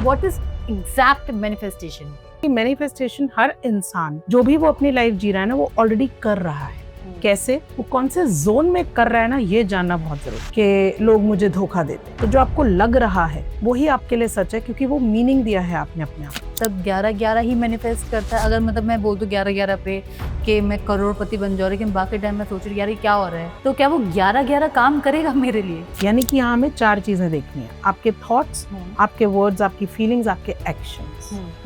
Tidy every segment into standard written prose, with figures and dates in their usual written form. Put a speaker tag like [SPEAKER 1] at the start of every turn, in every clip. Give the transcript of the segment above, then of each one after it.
[SPEAKER 1] what is exact manifestation?
[SPEAKER 2] Manifestation हर इंसान जो भी वो अपनी लाइफ जी रहा है ना वो ऑलरेडी कर रहा है। कैसे, वो कौन से जोन में कर रहा है ना, ये जानना बहुत जरूरी कि लोग मुझे धोखा देते, तो जो आपको लग रहा है वही आपके लिए सच है, क्योंकि वो मीनिंग दिया है आपने अपने आप।
[SPEAKER 1] सब 11-11 ही मैनिफेस्ट करता है। अगर मतलब मैं बोल दूं 11-11 पे कि मैं करोड़पति बन जाऊं, लेकिन बाकी टाइम मैं सोच रही यार ये क्या हो रहा है, तो क्या वो 11-11 काम करेगा मेरे लिए?
[SPEAKER 2] यानी कि यहाँ हमें 4 चीजें देखनी है, आपके थॉट्स, आपके वर्ड्स, आपकी फीलिंग्स, आपके एक्शंस।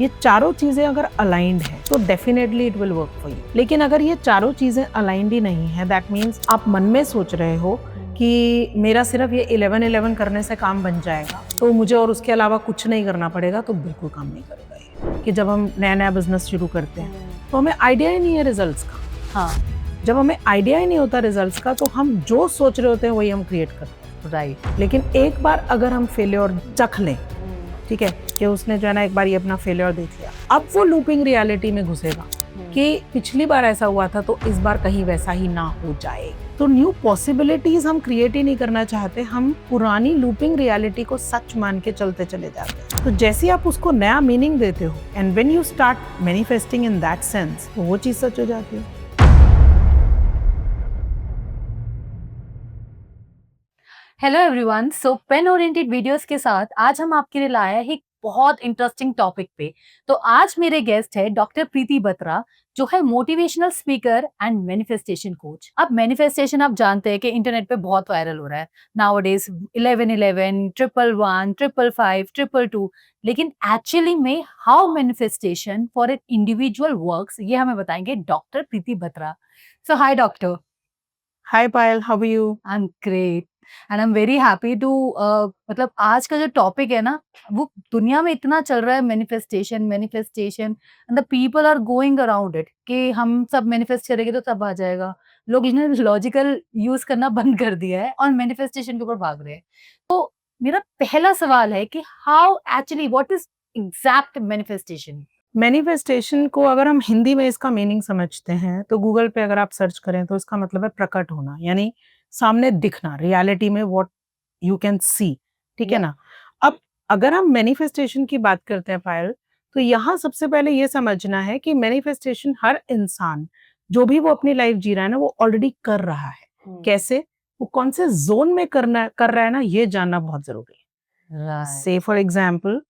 [SPEAKER 2] ये चारों चीजें अगर अलाइंड है तो definitely it will work for you. लेकिन अगर ये चारों चीजें अलाइंड ही नहीं है, दैट मीन्स आप मन में सोच रहे हो कि मेरा सिर्फ ये 11-11 करने से काम बन जाएगा, तो मुझे और उसके अलावा कुछ नहीं करना पड़ेगा, तो बिल्कुल काम नहीं करेगा ये। कि जब हम नया बिजनेस शुरू करते हैं तो हमें आइडिया ही नहीं है रिजल्ट्स का।
[SPEAKER 1] हाँ,
[SPEAKER 2] जब हमें आइडिया ही नहीं होता रिजल्ट्स का, तो हम जो सोच रहे होते हैं वही हम क्रिएट करते हैं।
[SPEAKER 1] राइट।
[SPEAKER 2] लेकिन एक बार अगर हम फेलियर चख लें, ठीक है, कि उसने जो है ना एक बार ये अपना फेलियर देख लिया, अब वो लूपिंग रियलिटी में घुसेगा कि पिछली बार ऐसा हुआ था तो इस बार कहीं वैसा ही ना हो जाए। तो न्यू पॉसिबिलिटीज हम क्रिएट ही नहीं करना चाहते, हम पुरानी लूपिंग रियलिटी को सच मान के चलते चले जाते हैं। तो जैसे आप उसको नया मीनिंग देते हो and when you start manifesting in that sense, तो वो चीज सच हो जाती है।
[SPEAKER 1] हेलो एवरीवन, सो पेन ओरिएंटेड वीडियोस के साथ आज हम आपके लिए लाए हैं एक बहुत इंटरेस्टिंग टॉपिक पे। तो आज मेरे गेस्ट है डॉक्टर प्रीति बत्रा, जो है motivational speaker and manifestation coach. अब मैनिफेस्टेशन आप जानते हैं कि इंटरनेट पे बहुत वायरल हो रहा है नाउअडेज, 1111, 111, 555, 222। लेकिन एक्चुअली में how manifestation for an individual works, ये हमें बताएंगे doctor Preeti Batra. So hi doctor.
[SPEAKER 2] Hi Payal, how are you?
[SPEAKER 1] I am great and I am very happy to मतलब आज का जो टॉपिक है ना, वो दुनिया में इतना चल रहा है, manifestation manifestation and the people are going around it कि हम सब मैनिफेस्ट करेंगे तो सब आ जाएगा। लोग इन्हें लॉजिकल यूज करना बंद कर दिया है और मैनिफेस्टेशन के ऊपर भाग रहे हैं। तो मेरा पहला सवाल है कि how actually what is exact manifestation?
[SPEAKER 2] Manifestation को अगर हम हिंदी में इसका मीनिंग समझते हैं तो गूगल पे अगर आप सर्च करें तो इसका मतलब है प्रकट होना, यानी सामने दिखना, रियलिटी में व्हाट यू कैन सी। ठीक है ना। अब अगर हम मैनिफेस्टेशन की बात करते हैं पायल, तो यहाँ सबसे पहले ये समझना है कि मैनिफेस्टेशन हर इंसान जो भी वो अपनी लाइफ जी रहा है ना वो ऑलरेडी कर रहा है। कैसे, वो कौन से जोन में कर रहा है ना, ये जानना बहुत जरूरी है। से फॉर एग्जाम्पल,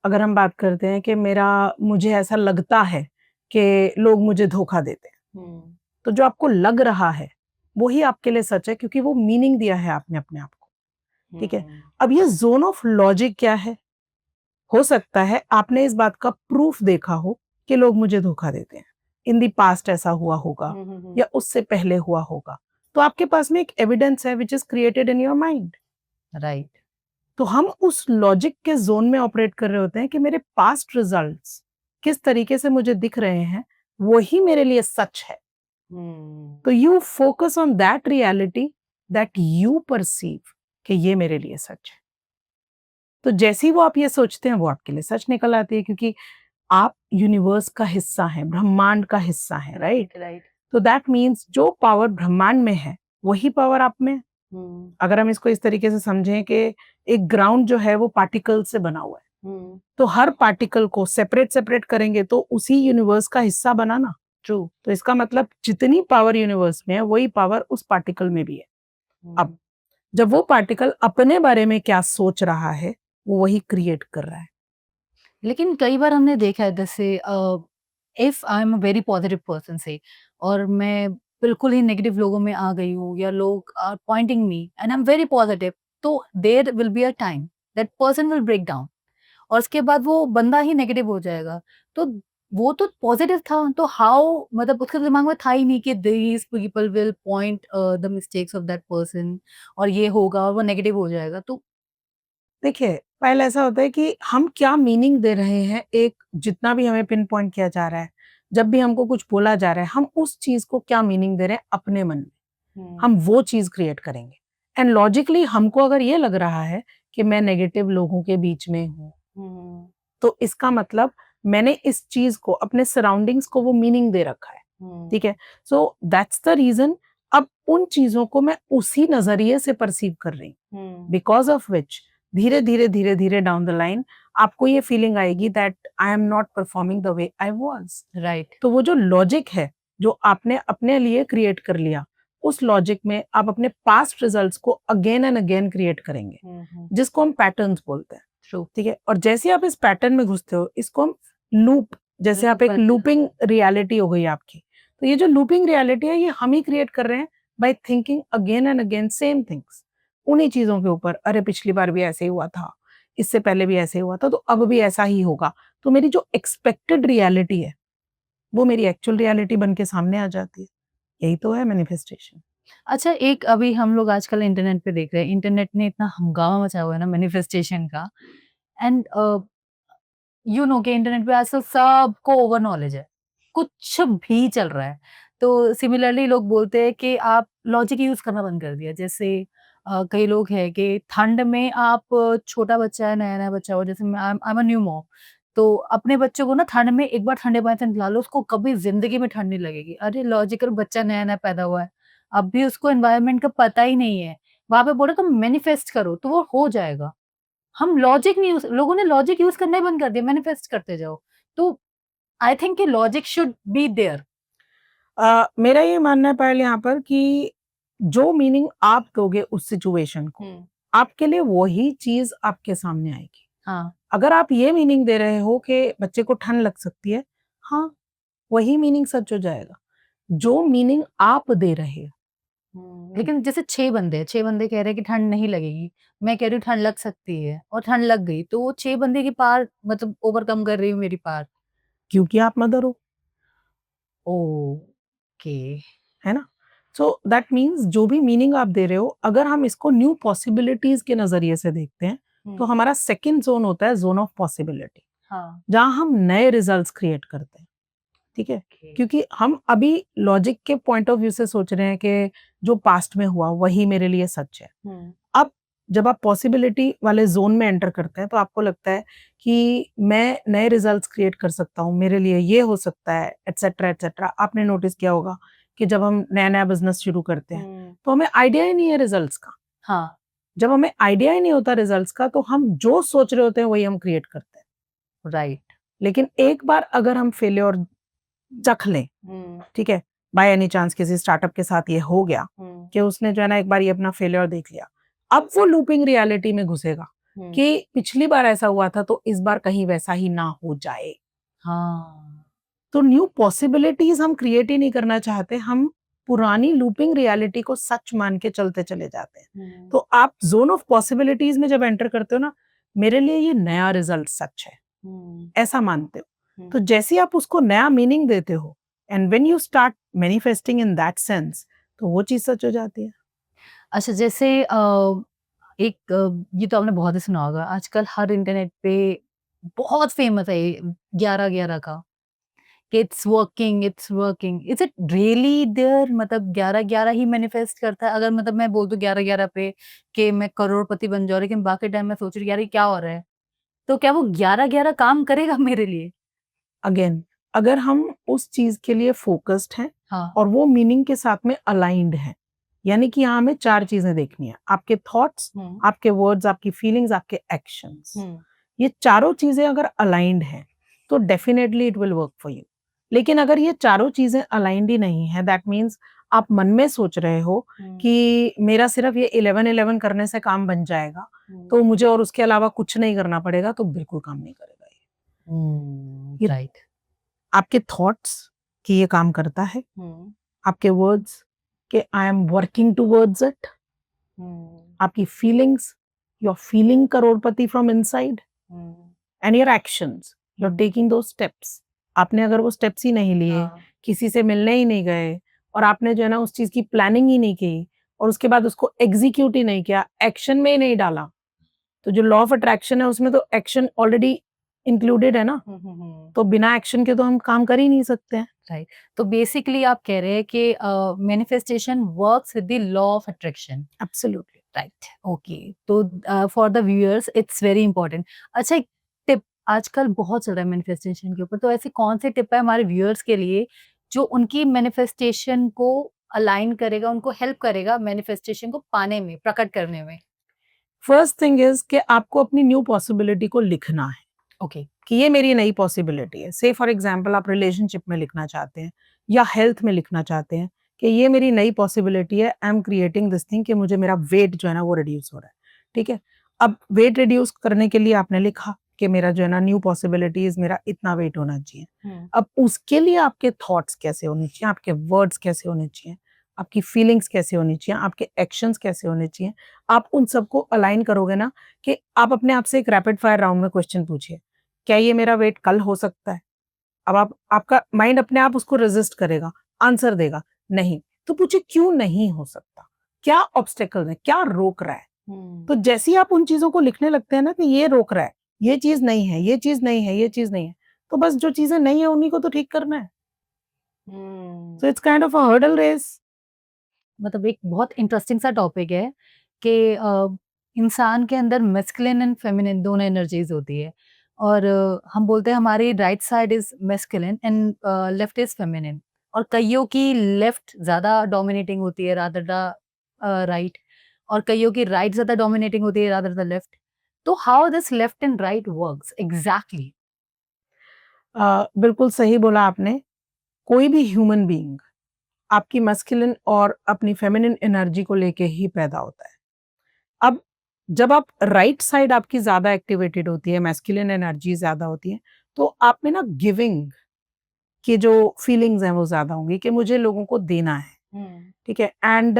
[SPEAKER 2] अगर हम बात करते हैं कि मुझे ऐसा लगता है कि लोग मुझे धोखा देते हैं, तो जो आपको लग रहा है वही आपके लिए सच है, क्योंकि वो मीनिंग दिया है आपने अपने आप को। ठीक है। अब ये जोन ऑफ लॉजिक क्या है? हो सकता है आपने इस बात का प्रूफ देखा हो कि लोग मुझे धोखा देते हैं, इन दी पास्ट ऐसा हुआ होगा या उससे पहले हुआ होगा, तो आपके पास में एक एविडेंस है which is created in your mind.
[SPEAKER 1] Right.
[SPEAKER 2] तो हम उस लॉजिक के जोन में ऑपरेट कर रहे होते हैं कि मेरे पास्ट रिजल्ट्स किस तरीके से मुझे दिख रहे हैं वही मेरे लिए सच है। तो you focus on that reality that you perceive कि ये मेरे लिए सच है। तो जैसे ही वो आप ये सोचते हैं वो आपके लिए सच निकल आती है, क्योंकि आप यूनिवर्स का हिस्सा हैं, ब्रह्मांड का हिस्सा हैं, राइट? तो दैट मीन्स जो पावर ब्रह्मांड में है वही पावर आप में। अगर हम इसको इस तरीके से समझें कि एक ग्राउंड जो है वो पार्टिकल से बना हुआ है, तो हर पार्टिकल को सेपरेट सेपरेट करेंगे तो उसी यूनिवर्स का हिस्सा बना ना। ट्रू। तो इसका मतलब जितनी पावर यूनिवर्स में है वही पावर उस पार्टिकल में भी है। अब जब वो पार्टिकल अपने बारे में क्या सोच रहा है वो वही क्रिएट कर रहा है।
[SPEAKER 1] लेकिन कई बार हमने देखा है, जैसे if I am a very positive person से, और मैं बिल्कुल ही नेगेटिव लोगों में आ गई हूँ, या लोग are pointing me and I am very positive, तो there will be a time that person will break down और उसके बाद वो बंदा ही नेगेटिव हो जाएगा। तो वो तो पॉजिटिव था, तो हाउ, मतलब उसके दिमाग में था ही नहीं कि these people will point the mistakes of that person और ये होगा और वो नेगेटिव हो जाएगा। तो
[SPEAKER 2] देखिए, पहले ऐसा होता है कि हम क्या मीनिंग दे रहे हैं, एक जितना भी हमें पिन पॉइंट किया जा रहा है, जब भी हमको कुछ बोला जा रहा है, हम उस चीज को क्या मीनिंग दे रहे हैं अपने मन में, हम वो चीज क्रिएट करेंगे। एंड लॉजिकली हमको अगर ये लग रहा है कि मैं नेगेटिव लोगों के बीच में हूँ, तो इसका मतलब मैंने इस चीज को, अपने सराउंडिंग्स को वो मीनिंग दे रखा है। ठीक है। सो दैट्स द रीजन अब उन चीजों को मैं उसी नजरिए से परसीव कर रही हूँ, बिकॉज ऑफ विच धीरे धीरे धीरे धीरे डाउन द लाइन आपको ये फीलिंग आएगी that I am not performing the way I was.
[SPEAKER 1] Right.
[SPEAKER 2] तो वो जो लॉजिक है जो आपने अपने लिए क्रिएट कर लिया, उस लॉजिक में आप अपने पास्ट रिजल्ट्स को अगेन एंड अगेन क्रिएट करेंगे, जिसको हम पैटर्न्स बोलते हैं।
[SPEAKER 1] ट्रू।
[SPEAKER 2] ठीक है, और जैसे आप इस पैटर्न में घुसते हो, इसको हम लूप, जैसे आप एक लूपिंग रियलिटी हो गई आपकी। तो ये जो लूपिंग रियलिटी है, ये हम ही क्रिएट कर रहे हैं by thinking again and again same things, उन्हीं चीजों के ऊपर। अरे पिछली बार भी ऐसे ही हुआ था, इससे पहले भी ऐसे हुआ था, तो अब भी ऐसा ही होगा। तो मेरी जो एक्सपेक्टेड रियलिटी है वो मेरी एक्चुअल रियलिटी बन के सामने आ जाती है। यही तो है मैनिफेस्टेशन।
[SPEAKER 1] अच्छा, एक अभी हम लोग आजकल इंटरनेट पे देख रहे हैं, इंटरनेट ने इतना हंगामा मचाया हुआ है ना मैनिफेस्टेशन का। एंड यू नो कि इंटरनेट पे आजकल सबको ओवर नॉलेज है, कुछ भी चल रहा है। तो सिमिलरली लोग बोलते हैं कि आप लॉजिक यूज करना बंद कर दिया। जैसे कई लोग हैं कि ठंड में आप छोटा बच्चा है, नया नया बच्चा हो, जैसे I am a new mom, तो अपने बच्चों को ना ठंड में एक बार ठंडे पानी से नहला लो, उसको कभी जिंदगी में ठंड नहीं लगेगी। अरे लॉजिकल बच्चा नया नया पैदा हुआ है, अब भी उसको एनवायरनमेंट का पता ही नहीं है, वहां पे बोले तुम मैनिफेस्ट करो तो वो हो जाएगा। हम लॉजिक नहीं यूज़, लोगों ने लॉजिक यूज़ करना ही बंद कर दिया, मैनिफेस्ट करते जाओ। तो आई थिंक कि लॉजिक शुड बी देयर।
[SPEAKER 2] मेरा ये मानना है पायल यहाँ पर कि जो मीनिंग आप दोगे उस सिचुएशन को, आपके लिए वही चीज आपके सामने आएगी।
[SPEAKER 1] हाँ।
[SPEAKER 2] अगर आप ये मीनिंग दे रहे हो कि बच्चे को ठंड लग सकती है, हाँ, वही मीनिंग सच हो जाएगा जो मीनिंग आप दे रहे हो।
[SPEAKER 1] लेकिन जैसे 6 बंदे हैं, 6 बंदे कह रहे हैं कि ठंड नहीं लगेगी, मैं कह रही हूँ ठंड लग सकती है और ठंड लग गई, तो वो 6 बंदे की पार मतलब ओवरकम कर रही हूँ मेरी पार।
[SPEAKER 2] क्योंकि आप मदर हो,
[SPEAKER 1] ओके।
[SPEAKER 2] है ना? सो दैट मीन्स जो भी मीनिंग आप दे रहे हो, अगर हम इसको न्यू पॉसिबिलिटीज के नजरिए से देखते हैं, तो हमारा सेकंड जोन होता है जोन ऑफ पॉसिबिलिटी,
[SPEAKER 1] हाँ।
[SPEAKER 2] जहां हम नए रिजल्ट्स क्रिएट करते हैं। ठीक है,
[SPEAKER 1] ओके।
[SPEAKER 2] क्योंकि हम अभी लॉजिक के पॉइंट ऑफ व्यू से सोच रहे हैं कि जो पास्ट में हुआ वही मेरे लिए सच है। अब जब आप पॉसिबिलिटी वाले जोन में एंटर करते हैं, तो आपको लगता है कि मैं नए रिजल्ट्स क्रिएट कर सकता हूँ, मेरे लिए ये हो सकता है, एटसेट्रा एटसेट्रा। आपने नोटिस किया होगा कि जब हम नया नया बिजनेस शुरू करते हैं, तो हमें आइडिया ही नहीं है रिजल्ट्स का।
[SPEAKER 1] हाँ।
[SPEAKER 2] जब हमें आइडिया ही नहीं होता रिजल्ट्स का, तो हम जो सोच रहे होते हैं वही हम क्रिएट करते हैं।
[SPEAKER 1] राइट।
[SPEAKER 2] लेकिन एक बार अगर हम फेल्योर चख लें, ठीक है, बाय एनी चांस किसी स्टार्टअप के साथ ये हो गया कि उसने जो है ना एक बार ये अपना फेलियर देख लिया, अब वो लूपिंग रियलिटी में घुसेगा कि पिछली बार ऐसा हुआ था तो इस बार कहीं वैसा ही ना हो जाए।
[SPEAKER 1] हाँ।
[SPEAKER 2] तो न्यू पॉसिबिलिटीज हम क्रिएट ही नहीं करना चाहते, हम पुरानी लूपिंग रियलिटी को सच मान के चलते चले जाते हैं। तो आप जोन ऑफ पॉसिबिलिटीज में जब एंटर करते हो ना, मेरे लिए ये नया रिजल्ट सच है, ऐसा मानते हो, तो जैसे ही आप उसको नया मीनिंग देते हो and when you start manifesting in that sense, तो वो चीज सच हो जाती है।
[SPEAKER 1] अच्छा, जैसे एक ये तो आपने बहुत ही सुना होगा, आजकल हर इंटरनेट पे बहुत फेमस है ये 11-11 का, कि it's working, is it really there? मतलब 11-11 ही मैनिफेस्ट करता है? अगर मतलब मैं बोल दूं 11-11 पे कि मैं करोड़पति बन जाऊं, लेकिन बाकी टाइम मैं सोच रही यार ये क्या हो रहा है, तो क्या वो 11-11 काम करेगा मेरे लिए?
[SPEAKER 2] अगेन, अगर हम उस चीज के लिए फोकस्ड हैं
[SPEAKER 1] हाँ।
[SPEAKER 2] और वो मीनिंग के साथ में अलाइंड है, यानी कि यहाँ हमें चार चीजें देखनी है, आपके थॉट्स, आपके वर्ड्स, आपकी फीलिंग्स, आपके एक्शंस। ये चारों चीजें अगर अलाइंड हैं, तो definitely it will work for you. लेकिन अगर ये चारों चीजें अलाइंड ही नहीं है, दैट मीन्स आप मन में सोच रहे हो कि मेरा सिर्फ ये 11-11 करने से काम बन जाएगा, तो मुझे और उसके अलावा कुछ नहीं करना पड़ेगा, तो बिल्कुल काम नहीं करेगा ये।
[SPEAKER 1] राइट।
[SPEAKER 2] आपके थॉट्स कि ये काम करता है, आपके वर्ड्स कि I am working towards it, आपकी फीलिंग्स, यू आर फीलिंग करोड़पति from inside, and your actions, you are taking दो स्टेप्स। आपने अगर वो स्टेप्स ही नहीं लिए, किसी से मिलने ही नहीं गए, और आपने जो है ना उस चीज की प्लानिंग ही नहीं की, और उसके बाद उसको एग्जीक्यूट ही नहीं किया, एक्शन में ही नहीं डाला, तो जो लॉ ऑफ अट्रैक्शन है उसमें तो एक्शन ऑलरेडी इंक्लूडेड है ना, तो बिना एक्शन के तो हम काम कर ही नहीं सकते हैं।
[SPEAKER 1] राइट। तो बेसिकली आप कह रहे हैं कि manifestation works with the law of attraction.
[SPEAKER 2] Absolutely
[SPEAKER 1] right. Okay. तो for the viewers it's very important. अच्छा, एक टिप आजकल बहुत चल रहा है मैनिफेस्टेशन के ऊपर, तो ऐसी कौन सी टिप है हमारे व्यूअर्स के लिए जो उनकी मैनिफेस्टेशन को अलाइन करेगा, उनको हेल्प करेगा मैनिफेस्टेशन को पाने में, प्रकट करने में?
[SPEAKER 2] फर्स्ट थिंग इज कि आपको अपनी न्यू पॉसिबिलिटी को लिखना है
[SPEAKER 1] ओके।
[SPEAKER 2] कि ये मेरी नई पॉसिबिलिटी है। से फॉर एग्जांपल आप रिलेशनशिप में लिखना चाहते हैं या हेल्थ में लिखना चाहते हैं कि ये मेरी नई पॉसिबिलिटी है, I am creating this thing कि मुझे मेरा वेट जो है ना वो रिड्यूस हो रहा है। ठीक है, अब वेट रिड्यूस करने के लिए आपने लिखा कि मेरा जो है ना न्यू पॉसिबिलिटीज मेरा इतना वेट होना चाहिए। अब उसके लिए आपके थॉट्स कैसे होने चाहिए, आपके वर्ड्स कैसे होने चाहिए, आपकी फीलिंग्स कैसे होनी चाहिए, आपके एक्शंस कैसे होने चाहिए, आप उन सबको अलाइन करोगे ना कि आप अपने आप से एक रैपिड फायर राउंड में क्वेश्चन पूछिए, क्या ये मेरा वेट कल हो सकता है? अब आप आपका माइंड अपने आप उसको रेजिस्ट करेगा, आंसर देगा, नहीं। तो पूछिए क्यों नहीं हो सकता? क्या ऑब्स्टेकल है? क्या रोक रहा है? तो जैसे ही आप उन चीज़ों को लिखने लगते हैं ना कि ये रोक रहा है, ये चीज़ नहीं है, ये चीज़ नहीं है, ये चीज़ नहीं है, तो बस जो चीज़ें नहीं है उन्हीं को तो ठीक करना है। So it's kind of a hurdle race.
[SPEAKER 1] मतलब एक बहुत इंटरेस्टिंग सा टॉपिक है कि इंसान के अंदर मैस्कुलिन एंड फेमिनिन दोनों एनर्जीज होती है और हम बोलते हैं हमारी right side is masculine and left is feminine और कईयों की लेफ्ट ज़्यादा डोमिनेटिंग होती है रादर द राइट और कईयों की राइट ज़्यादा डोमिनेटिंग होती है रादर द लेफ्ट। तो how this left and right works exactly?
[SPEAKER 2] बिल्कुल सही बोला आपने। कोई भी ह्यूमन बीइंग आपकी मस्कुलिन और अपनी फेमिनिन एनर्जी को लेके ही पैदा होता है। अब जब आप राइट साइड आपकी ज़्यादा एक्टिवेटेड होती है, मैस्कुलिन एनर्जी ज़्यादा होती है, तो आप में ना गिविंग की जो फीलिंग्स हैं वो ज़्यादा होंगी कि मुझे लोगों को देना है, ठीक है? And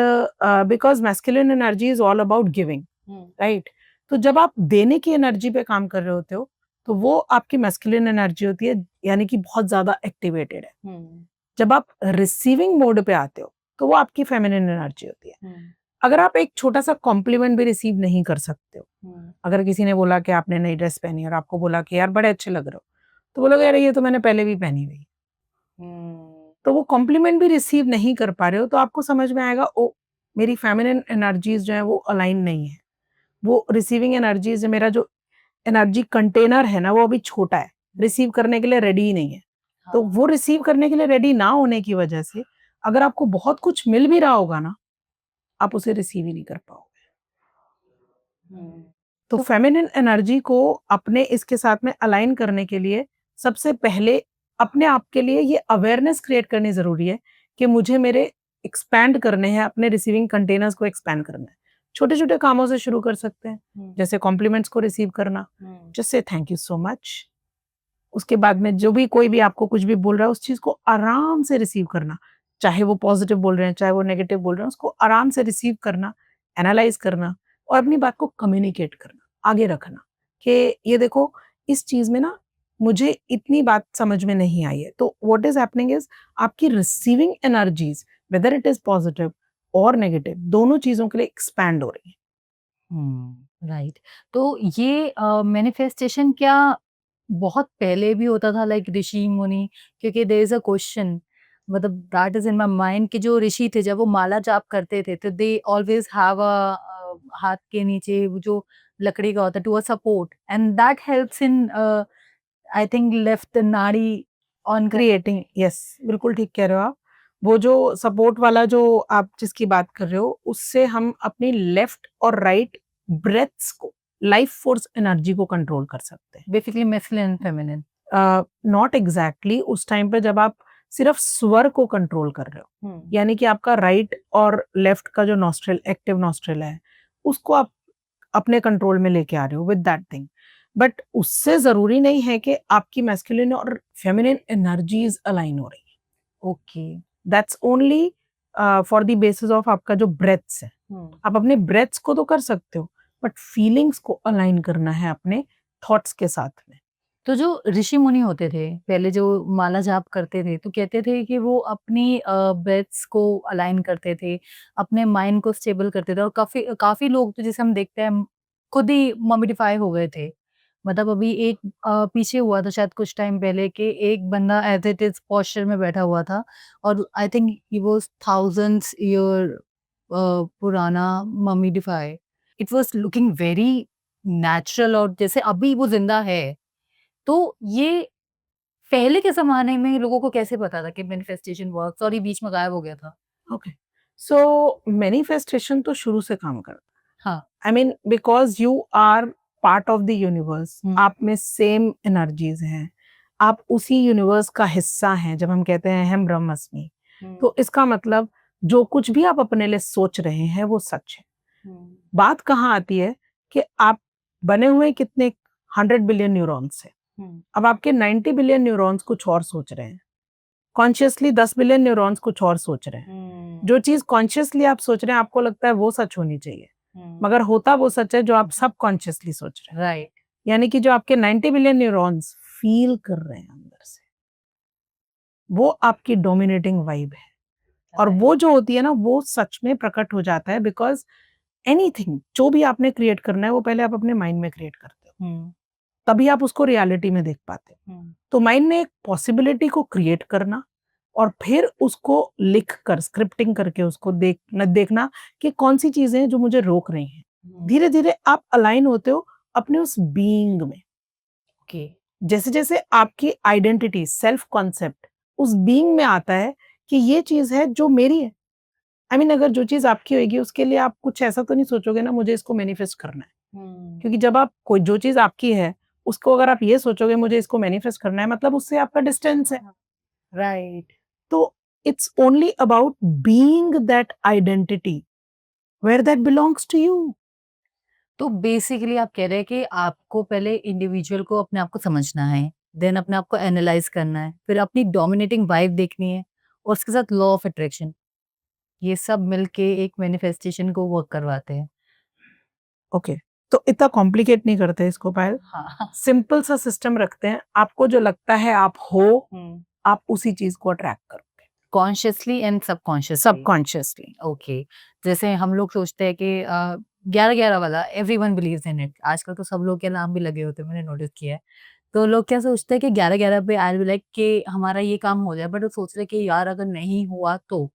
[SPEAKER 2] because masculine energy is all about giving, right? तो जब आप देने की एनर्जी पे काम कर रहे होते हो, तो वो आपकी मैस्कुलिन एनर्जी होती है, यानी कि बहुत ज़्यादा एक्टिवेटेड है। जब आप रिसीविंग मोड पे आते हो, तो वो आपकी फेमिनिन एनर्जी होती है। अगर आप एक छोटा-सा कॉम्प्लीमेंट भी रिसीव नहीं कर सकते हो, अगर किसी ने बोला कि आपने नई ड्रेस पहनी और आपको बोला कि यार बड़े अच्छे लग रहे हो, तो बोलोगे अरे ये तो मैंने पहले भी पहनी हुई है। तो वो कॉम्प्लीमेंट भी रिसीव नहीं कर पा रहे हो, तो आपको समझ में आएगा ओ मेरी फेमिनिन एनर्जीज़ जो हैं वो अलाइन नहीं है। वो रिसीविंग एनर्जीज़ मेरा जो एनर्जी कंटेनर है ना वो अभी छोटा है, रिसीव करने के लिए रेडी ही नहीं है। तो वो रिसीव करने के लिए रेडी ना होने की वजह से अगर आपको बहुत कुछ मिल भी रहा होगा ना, आप उसे रिसीव ही नहीं कर पाओगे। तो फेमिनिन एनर्जी को अपने इसके साथ में अलाइन करने के लिए सबसे पहले अपने आप के लिए ये अवेयरनेस क्रिएट करनी ज़रूरी है कि मुझे मेरे एक्सपैंड करने हैं, अपने रिसीविंग कंटेनर्स को एक्सपैंड करना है। छोटे-छोटे कामों से शुरू कर सकते हैं, जैसे कॉम्प्लीमेंट्स को रिसीव करना, just say thank you so much. उसके बाद में जो भी कोई भी आपको कुछ भी बोल रहा है, उस चीज़ को आराम से रिसीव करना। चाहे वो पॉज़िटिव बोल रहे हैं, चाहे वो नेगेटिव बोल रहे हैं, उसको आराम से रिसीव करना, एनालाइज़ करना और अपनी बात को कम्युनिकेट करना, आगे रखना कि ये देखो इस चीज़ में ना मुझे इतनी बात समझ में नहीं आई है। तो व्हाट इज़ हैपनिंग इज़ आपकी receiving energies whether it is positive और नेगेटिव दोनों चीज़ों के लिए एक्सपैंड हो रही हैं।
[SPEAKER 1] राइट। तो ये मैनिफेस्टेशन क्या बहुत पहले भी होता था लाइक ऋषि मुनि? क्योंकि देयर इज अ क्वेश्चन, मतलब that is in my mind कि जो ऋषि थे जब वो माला जाप करते थे तो दे ऑलवेज हैव अ हाथ के नीचे वो जो लकड़ी का होता है to a support and that helps in I think left नाड़ी ऑन।
[SPEAKER 2] क्रिएटिंग यस बिल्कुल ठीक कह रहे हो आप। वो जो सपोर्ट वाला जो आप जिसकी बात कर रहे हो, उससे हम अपनी लेफ्ट और राइट ब्रेथ्स को, लाइफ फोर्स एनर्जी को कंट्रोल कर सकते हैं।
[SPEAKER 1] Basically masculine and feminine.
[SPEAKER 2] Not exactly उस टाइम पे जब आप सिर्फ स्वर को कंट्रोल कर रहे हो, यानी कि आपका राइट और लेफ्ट का जो नॉस्ट्रिल एक्टिव नॉस्ट्रिल है, उसको आप अपने कंट्रोल में लेके आ रहे हो विद दैट थिंग। बट उससे ज़रूरी नहीं है कि आपकी मैस्कुलिन और फेमिनिन एनर्जीज़ अलाइन हो रही हैं।
[SPEAKER 1] Okay.
[SPEAKER 2] That's only for the basis of आपका जो ब्रेथ्स है। आप अपने ब्रेथ्स को तो कर सकते हो, बट फीलिंग्स को अलाइन करना है अपने थॉट्स के साथ में।
[SPEAKER 1] तो जो ऋषि मुनि होते थे, पहले जो माला जाप करते थे, तो कहते थे कि वो अपनी ब्रेथ्स को अलाइन करते थे, अपने माइंड को स्टेबल करते थे और काफ़ी काफ़ी लोग तो जैसे हम देखते हैं, खुद ही मॉमिडिफाई हो गए थे। मतलब अभी एक पीछे हुआ था शायद कुछ टाइम पहले कि एक बंदा एज़ इट इज़ पोस्चर में बैठा हुआ था और I think he was thousands year पुराना मॉमिडिफाई। It was looking very natural और जैसे अभी वो ज़िंदा है। तो ये पहले के ज़माने में लोगों को कैसे पता था कि मैनिफेस्टेशन वर्क्स और ये बीच में गायब हो गया था?
[SPEAKER 2] ओके, सो मैनिफेस्टेशन तो शुरू से काम करता
[SPEAKER 1] हाँ।
[SPEAKER 2] I mean because you are part of the universe, आप में सेम एनर्जीज हैं, आप उसी यूनिवर्स का हिस्सा हैं। जब हम कहते हैं हम ब्रह्मस्मि, तो इसका मतलब जो कुछ भी आप अपने लिए सोच रहे हैं वो सच है। बात कहाँ आती है कि आप बने हुए कितने 100 बिलियन न्यूरॉन्स से, अब आपके 90 बिलियन न्यूरॉन्स कुछ और सोच रहे हैं, कॉन्शियसली 10 बिलियन न्यूरॉन्स कुछ और सोच रहे हैं। जो चीज कॉन्शियसली आप सोच रहे हैं आपको लगता है वो सच होनी चाहिए, मगर होता वो सच है जो आप सब कॉन्शियसली सोच रहे हैं।
[SPEAKER 1] राइट।
[SPEAKER 2] यानी कि जो आपके 90 बिलियन न्यूरॉन्स फील कर रहे हैं अंदर से, वो आपकी डोमिनेटिंग वाइब है। और वो जो होती है ना, वो सच में प्रकट हो जाता है, बिकॉज एनीथिंग जो भी आपने क्रिएट करना है वो पहले आप अपने माइंड में क्रिएट करते हो, तभी आप उसको रियलिटी में देख पाते हो। तो माइंड ने एक पॉसिबिलिटी को क्रिएट करना और फिर उसको लिख कर स्क्रिप्टिंग करके उसको देखना कि कौन सी चीजें हैं जो मुझे रोक रही हैं। धीरे धीरे आप अलाइन होते हो अपने उस बीइंग में।
[SPEAKER 1] ओके।
[SPEAKER 2] जैसे जैसे आपकी आइडेंटिटी, सेल्फ कॉन्सेप्ट उस बीइंग में आता है कि ये चीज है जो मेरी है। आई मीन अगर जो चीज आपकी होगी उसके लिए आप कुछ ऐसा तो नहीं सोचोगे ना मुझे इसको मैनिफेस्ट करना है, क्योंकि जब आप कोई जो चीज आपकी है उसको अगर आप ये सोचोगे मुझे इसको मैनिफेस्ट करना है, मतलब उससे आपका डिस्टेंस है।
[SPEAKER 1] राइट।
[SPEAKER 2] तो it's only about being that identity where that belongs to you.
[SPEAKER 1] तो बेसिकली आप कह रहे हैं कि आपको पहले इंडिविजुअल को अपने आप को समझना है, देन अपने आप को एनालाइज करना है, फिर अपनी डोमिनेटिंग वाइब देखनी है और उसके साथ लॉ ऑफ अट्रैक्शन, ये सब मिलके एक मैनिफेस्टेशन को वर्क करवाते हैं।
[SPEAKER 2] ओके, तो इतना कॉम्प्लिकेट नहीं करते इसको पायल,
[SPEAKER 1] हाँ।
[SPEAKER 2] सिंपल सा सिस्टम रखते हैं। आपको जो लगता है आप हो, आप उसी चीज को अट्रैक्ट करोगे
[SPEAKER 1] consciously and subconsciously.
[SPEAKER 2] Subconsciously.
[SPEAKER 1] Okay. जैसे हम लोग सोचते हैं कि 11-11 वाला एवरीवन बिलीव्स इन इट। आजकल तो सब लोग के नाम भी लगे होते हैं, मैंने नोटिस किया है। तो लोग क्या सोचते हैं कि 11-11 पे आई विल बी लाइक कि हमारा ये काम हो जाए, बट वो सोच रहे हैं कि यार अगर नहीं हुआ तो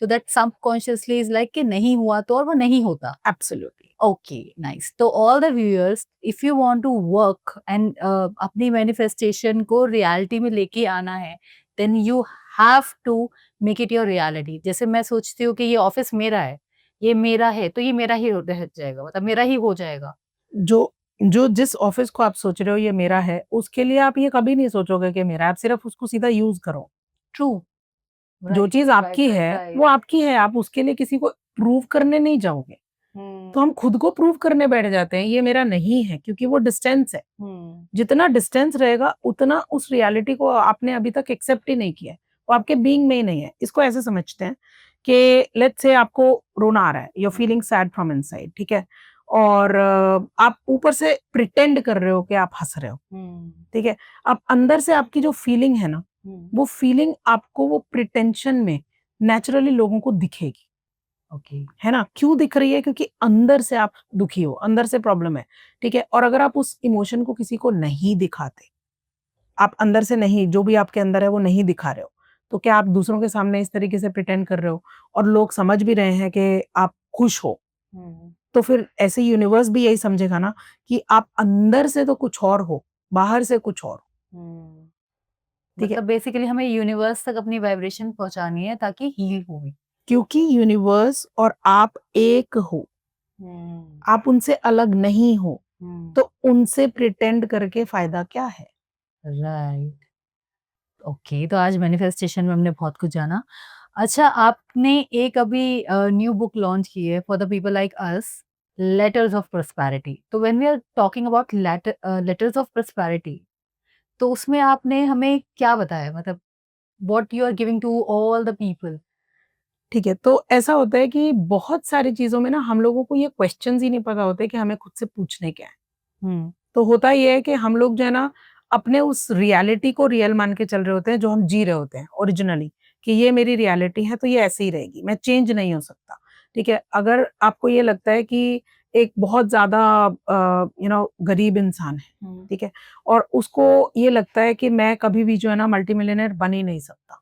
[SPEAKER 1] दैट सबकॉन्शियसली इज लाइक कि नहीं हुआ तो, और वो नहीं होता।
[SPEAKER 2] एब्सोल्युटली।
[SPEAKER 1] Okay, nice. तो all the viewers, if you want to work and अपनी मैनिफेस्टेशन को रियलिटी में लेके आना है, then you have to make it your reality. जैसे मैं सोचती हूँ कि ये ऑफिस मेरा है, ये मेरा है, तो ये मेरा ही रह जाएगा, मतलब मेरा ही हो जाएगा।
[SPEAKER 2] जो जो जिस ऑफिस को आप सोच रहे हो ये मेरा है, उसके लिए आप ये कभी नहीं सोचोगे कि मेरा है, आप सिर्फ उसको सीधा यूज करो।
[SPEAKER 1] ट्रू।
[SPEAKER 2] जो
[SPEAKER 1] राइट,
[SPEAKER 2] चीज
[SPEAKER 1] राइट,
[SPEAKER 2] आपकी
[SPEAKER 1] राइट,
[SPEAKER 2] है
[SPEAKER 1] राइट।
[SPEAKER 2] वो आपकी है, आप उसके लिए किसी को प्रूव करने नहीं जाओगे। तो हम खुद को प्रूव करने बैठ जाते हैं ये मेरा नहीं है, क्योंकि वो डिस्टेंस है। जितना डिस्टेंस रहेगा उतना उस रियलिटी को आपने अभी तक एक्सेप्ट ही नहीं किया है, वो आपके बीइंग में ही नहीं है। इसको ऐसे समझते हैं कि लेट्स से आपको रोना आ रहा है, you are feeling sad from inside, ठीक है, और आप ऊपर से प्रिटेंड कर रहे हो कि आप हंस रहे हो, ठीक है। अब अंदर से आपकी जो फीलिंग है ना, वो फीलिंग आपको वो प्रिटेंशन में नेचुरली लोगों को दिखेगी।
[SPEAKER 1] ओके।
[SPEAKER 2] है ना, क्यों दिख रही है? क्योंकि अंदर से आप दुखी हो, अंदर से प्रॉब्लम है, ठीक है। और अगर आप उस इमोशन को किसी को नहीं दिखाते, आप अंदर से नहीं, जो भी आपके अंदर है वो नहीं दिखा रहे हो, तो क्या आप दूसरों के सामने इस तरीके से प्रिटेंड कर रहे हो और लोग समझ भी रहे हैं कि आप खुश हो, तो फिर ऐसे यूनिवर्स भी यही समझेगा ना कि आप अंदर से तो कुछ और हो, बाहर से कुछ और हो। ठीक है,
[SPEAKER 1] मतलब बेसिकली हमें यूनिवर्स तक अपनी वाइब्रेशन पहुंचानी है ताकि हील हो।
[SPEAKER 2] क्योंकि यूनिवर्स और आप एक हो, आप उनसे अलग नहीं हो, तो उनसे प्रिटेंड करके फायदा क्या है?
[SPEAKER 1] राइट। ओके, तो आज मैनिफेस्टेशन में हमने बहुत कुछ जाना। अच्छा, आपने एक अभी न्यू बुक लॉन्च की है for the people like us, letters of prosperity. तो when we are talking about letters of prosperity, तो उसमें आपने हमें क्या बताया, मतलब what you are giving to all the people?
[SPEAKER 2] ठीक है, तो ऐसा होता है कि बहुत सारी चीज़ों में ना हम लोगों को ये क्वेश्चंस ही नहीं पता होते कि हमें खुद से पूछने क्या है। तो होता ये है कि हम लोग जो है ना अपने उस रियलिटी को रियल मान के चल रहे होते हैं जो हम जी रहे होते हैं ओरिजिनली, कि ये मेरी रियलिटी है तो ये ऐसे ही रहेगी, मैं चेंज नहीं हो सकता। ठीक है, अगर आपको ये लगता है कि एक बहुत ज़्यादा गरीब इंसान है, ठीक है, और उसको ये लगता है कि मैं कभी भी जो है ना मल्टी मिलियनेयर बन ही नहीं सकता,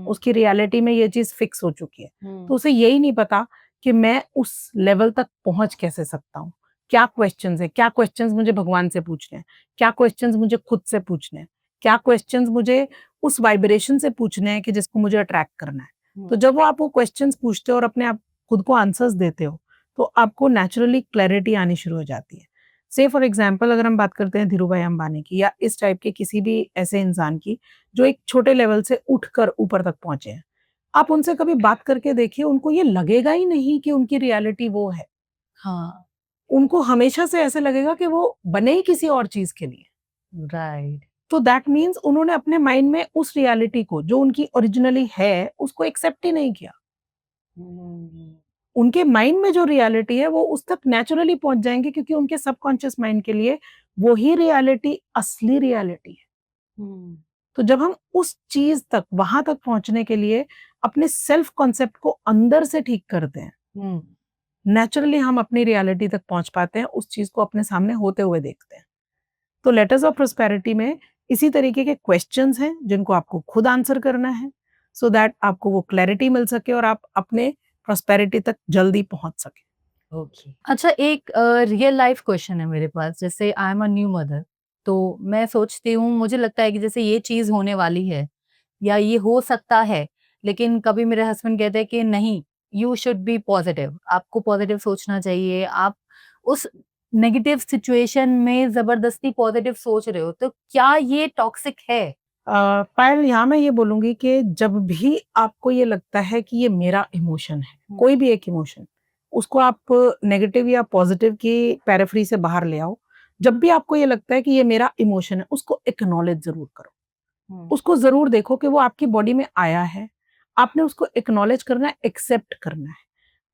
[SPEAKER 2] उसकी रियलिटी में ये चीज़ फिक्स हो चुकी है, तो उसे यही नहीं पता कि मैं उस लेवल तक पहुँच कैसे सकता हूँ। क्या क्वेश्चंस है, क्या क्वेश्चंस मुझे भगवान से पूछने हैं, क्या क्वेश्चंस मुझे खुद से पूछने हैं, क्या क्वेश्चंस मुझे उस वाइब्रेशन से पूछने हैं कि जिसको मुझे अट्रैक्ट करना है। तो जब वो आप वो क्वेश्चंस पूछते हो और अपने आप खुद को आंसर्स देते हो, तो आपको नेचुरली क्लैरिटी आनी शुरू हो जाती है। से फॉर एग्जाम्पल अगर हम बात करते हैं धीरूभाई अंबानी की या इस टाइप के किसी भी ऐसे इंसान की जो एक छोटे लेवल से उठकर ऊपर तक पहुंचे हैं, आप उनसे कभी बात करके देखिए, उनको ये लगेगा ही नहीं कि उनकी रियलिटी वो है।
[SPEAKER 1] हाँ,
[SPEAKER 2] उनको हमेशा से ऐसे लगेगा कि वो बने ही किसी और चीज के लिए।
[SPEAKER 1] राइट।
[SPEAKER 2] तो दैट मीन्स उन्होंने अपने माइंड में उस रियलिटी को जो उनकी ओरिजिनली है उसको एक्सेप्ट ही नहीं किया।
[SPEAKER 1] हुँ,
[SPEAKER 2] उनके माइंड में जो रियलिटी है वो उस तक नेचुरली पहुंच जाएंगे, क्योंकि उनके सबकॉन्शियस माइंड के लिए वो ही रियलिटी असली रियलिटी है।
[SPEAKER 1] हुँ,
[SPEAKER 2] तो जब हम उस चीज तक वहां तक पहुंचने के लिए अपने सेल्फ कॉन्सेप्ट को अंदर से ठीक करते हैं,
[SPEAKER 1] हुँ,
[SPEAKER 2] नेचुरली हम अपनी रियलिटी तक पहुंच पाते हैं, उस चीज को अपने सामने होते हुए देखते हैं। तो लेटर्स ऑफ प्रोस्पेरिटी में इसी तरीके के क्वेश्चंस हैं जिनको आपको खुद आंसर करना है, सो दैट आपको वो क्लैरिटी मिल सके और आप अपने प्रोस्पेरिटी तक जल्दी पहुंच सके।
[SPEAKER 1] ओके। अच्छा, एक रियल लाइफ क्वेश्चन है मेरे पास, जैसे I am a new mother, तो मैं सोचती हूँ, मुझे लगता है कि जैसे ये चीज़ होने वाली है या ये हो सकता है, लेकिन कभी मेरे हस्बैंड कहते हैं कि नहीं, यू शुड बी पॉजिटिव, आपको पॉजिटिव सोचना चाहिए, आप उस नेगेटिव सिचुएशन में ज़बरदस्ती पॉजिटिव सोच रहे हो, तो क्या ये टॉक्सिक है?
[SPEAKER 2] पायल, यहाँ मैं ये बोलूंगी कि जब भी आपको ये लगता है कि ये मेरा इमोशन है,
[SPEAKER 1] हुँ,
[SPEAKER 2] कोई भी एक इमोशन, उसको आप नेगेटिव या पॉजिटिव की पैराफ्री से बाहर ले आओ। जब भी आपको ये लगता है कि ये मेरा इमोशन है, उसको एक्नॉलेज जरूर करो।
[SPEAKER 1] हुँ,
[SPEAKER 2] उसको ज़रूर देखो कि वो आपकी बॉडी में आया है, आपने उसको एक्नॉलेज करना है, एक्सेप्ट करना है।